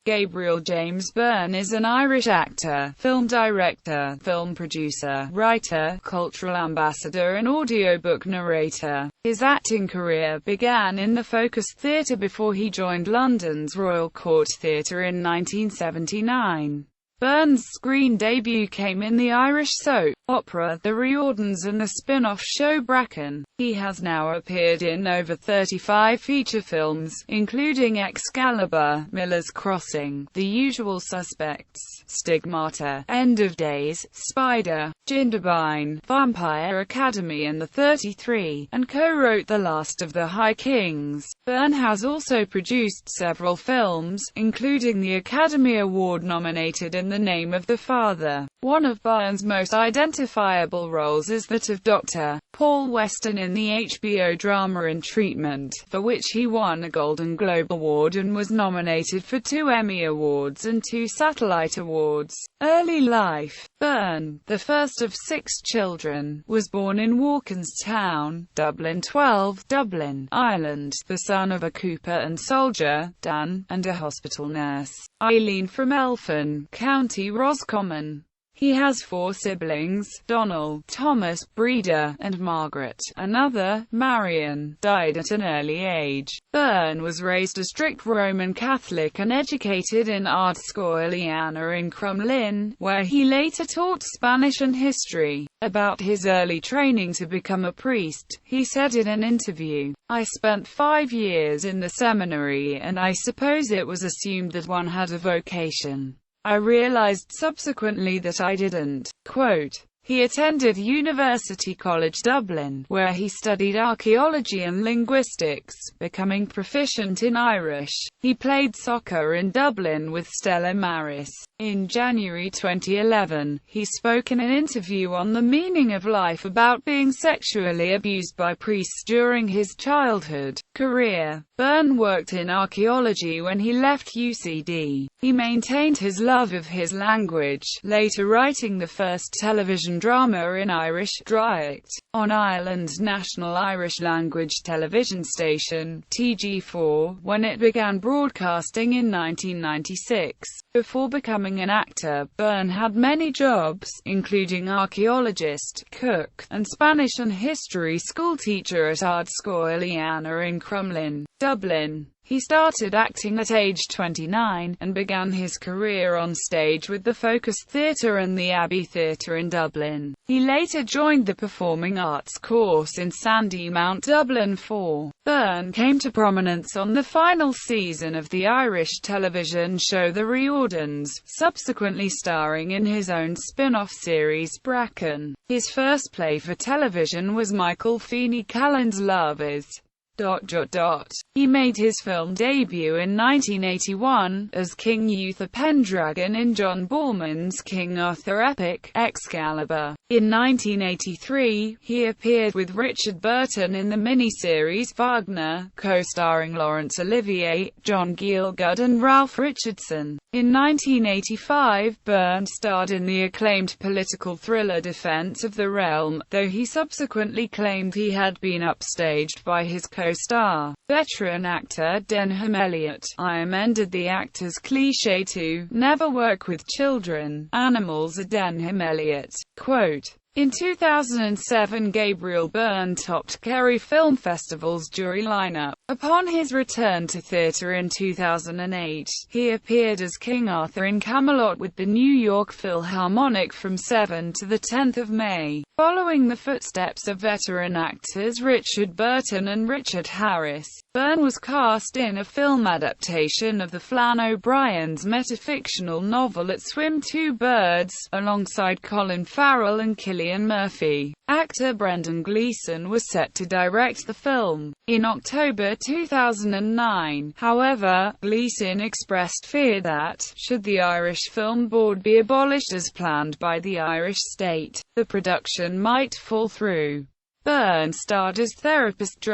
Gabriel James Byrne is an Irish actor, film director, film producer, writer, cultural ambassador and audiobook narrator. His acting career began in the Focus Theatre before he joined London's Royal Court Theatre in 1979. Byrne's screen debut came in the Irish soap opera The Riordans and the spin-off show Bracken.He has now appeared in over 35 feature films, including Excalibur, Miller's Crossing, The Usual Suspects, Stigmata, End of Days, Spider, Jindabyne, Vampire Academy and The 33, and co-wrote The Last of the High Kings. Byrne has also produced several films, including the Academy Award-nominated In the Name of the Father. One of Byrne's most identifiable roles is that of Dr. Paul Weston in the HBO drama In Treatment, for which he won a Golden Globe Award and was nominated for 2 Emmy Awards and 2 Satellite Awards. Early life. Byrne, the first of 6 children, was born in Walkinstown, Dublin 12, Dublin, Ireland, the son of a cooper and soldier, Dan, and a hospital nurse, Eileen, from Elphin, County Roscommon. He has 4 siblings: Donald, Thomas, Breda, and Margaret. Another, Marion, died at an early age. Byrne was raised a strict Roman Catholic and educated in Ard Scoiliana in Crumlin, where he later taught Spanish and history. About his early training to become a priest, he said in an interview, "I spent 5 years in the seminary and I suppose it was assumed that one had a vocation. I realized subsequently that I didn't." Quote, he attended University College Dublin, where he studied archaeology and linguistics, becoming proficient in Irish. He played soccer in Dublin with Stella Maris. In January 2011, he spoke in an interview on the meaning of life about being sexually abused by priests during his childhood. Career. Byrne worked in archaeology when he left UCD. He maintained his love of his language, later writing the first television drama in Irish, Draíocht, on Ireland's national Irish language television station, TG4, when it began broadcasting in 1996. Before becoming an actor, Byrne had many jobs, including archaeologist, cook, and Spanish and history schoolteacher at Ard Scoiliana in Crumlin, Dublin. He started acting at age 29, and began his career on stage with the Focus Theatre and the Abbey Theatre in Dublin. He later joined the Performing Arts course in Sandymount, Dublin 4. Byrne came to prominence on the final season of the Irish television show The Riordans, subsequently starring in his own spin-off series Bracken. His first play for television was Michael Feeney Callan's Love Is... He made his film debut in 1981, as King Uther Pendragon in John Boorman's King Arthur epic, Excalibur. In 1983, he appeared with Richard Burton in the miniseries Wagner, co-starring Laurence Olivier, John Gielgud and Ralph Richardson. In 1985, Byrne starred in the acclaimed political thriller Defense of the Realm, though he subsequently claimed he had been upstaged by his co-star, veteran actor Denholm Elliott. I amended the actor's cliché to never work with children, animals. Denholm Elliott. Quote, in 2007, Gabriel Byrne topped Kerry Film Festival's jury lineup. Upon his return to theatre in 2008, he appeared as King Arthur in Camelot with the New York Philharmonic from 7 to 10 May. Following the footsteps of veteran actors Richard Burton and Richard Harris, Byrne was cast in a film adaptation of the Flann O'Brien's metafictional novel At Swim Two Birds, alongside Colin Farrell and Cillian Murphy. Actor Brendan Gleeson was set to direct the film. In October 2009, however, Gleeson expressed fear that, should the Irish Film Board be abolished as planned by the Irish state, the production might fall through. Byrne starred as therapist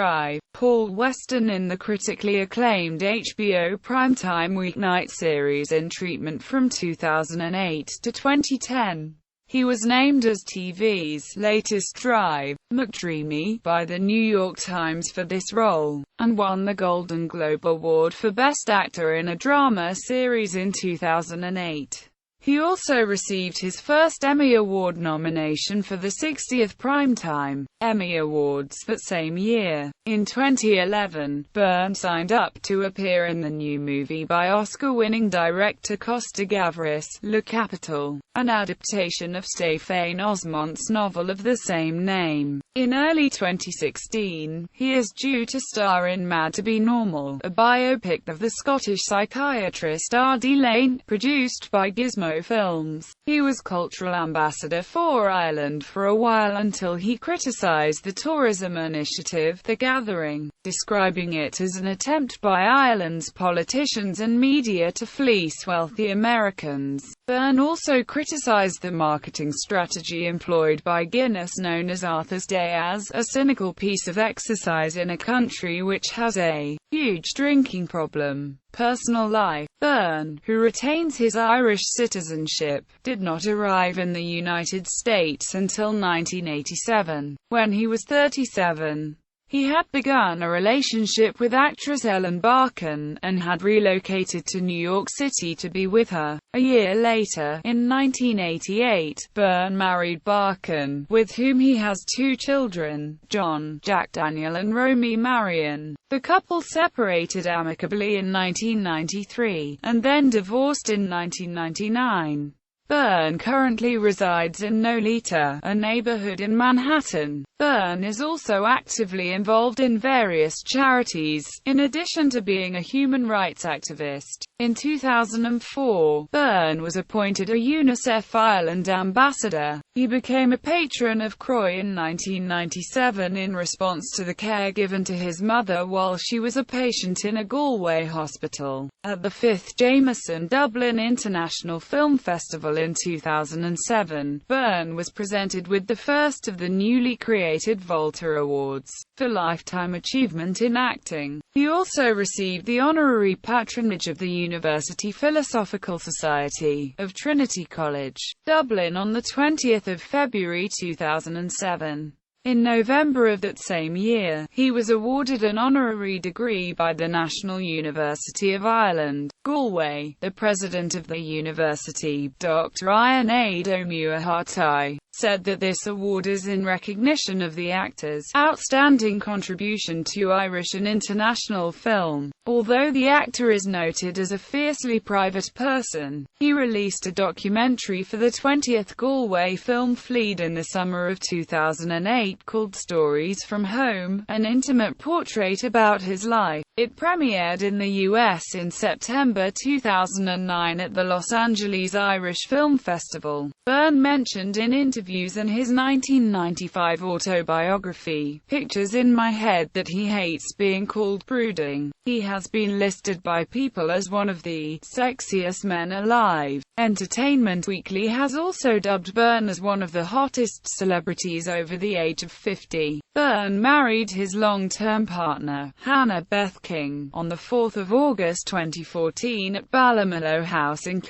Paul Weston in the critically acclaimed HBO primetime weeknight series In Treatment from 2008 to 2010. He was named as TV's latest Drive McDreamy by the New York Times for this role, and won the Golden Globe Award for Best Actor in a Drama Series in 2008. He also received his first Emmy Award nomination for the 60th Primetime Emmy Awards that same year. In 2011, Byrne signed up to appear in the new movie by Oscar-winning director Costa Gavras, Le Capital, an adaptation of Stéphane Osmont's novel of the same name. In early 2016, he is due to star in Mad to Be Normal, a biopic of the Scottish psychiatrist R.D. Lane, produced by Gizmo Films. He was cultural ambassador for Ireland for a while until he criticized the tourism initiative, The Gathering, describing it as an attempt by Ireland's politicians and media to fleece wealthy Americans. Byrne also criticized the marketing strategy employed by Guinness known as Arthur's Day as a cynical piece of exercise in a country which has a huge drinking problem. Personal life. Byrne, who retains his Irish citizenship, did not arrive in the United States until 1987, when he was 37. He had begun a relationship with actress Ellen Barkin, and had relocated to New York City to be with her. A year later, in 1988, Byrne married Barkin, with whom he has 2 children, John, Jack Daniel and Romy Marion. The couple separated amicably in 1993, and then divorced in 1999. Byrne currently resides in Nolita, a neighborhood in Manhattan. Byrne is also actively involved in various charities, in addition to being a human rights activist. In 2004, Byrne was appointed a UNICEF Ireland ambassador. He became a patron of CROI in 1997 in response to the care given to his mother while she was a patient in a Galway hospital. At the 5th Jameson Dublin International Film Festival in 2007, Byrne was presented with the first of the newly created Volta Awards for Lifetime Achievement in Acting. He also received the honorary patronage of the University Philosophical Society of Trinity College, Dublin on the 20th of February 2007. In November of that same year, he was awarded an honorary degree by the National University of Ireland, Galway. The president of the university, Dr. Ionad O'Muircheartaigh, said that this award is in recognition of the actor's outstanding contribution to Irish and international film. Although the actor is noted as a fiercely private person, he released a documentary for the 20th Galway Film Flead in the summer of 2008 called Stories from Home, an intimate portrait about his life. It premiered in the US in September 2009 at the Los Angeles Irish Film Festival. Byrne mentioned in interviews and his 1995 autobiography, Pictures in My Head, that he hates being called brooding. He has been listed by People as one of the sexiest men alive. Entertainment Weekly has also dubbed Byrne as one of the hottest celebrities over the age of 50. Byrne married his long-term partner, Hannah Beth King, on the 4th of August 2014 at Ballymaloe House in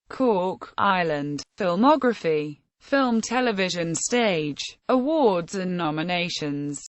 Cork, Ireland. Filmography. Film, television, stage. Awards and nominations.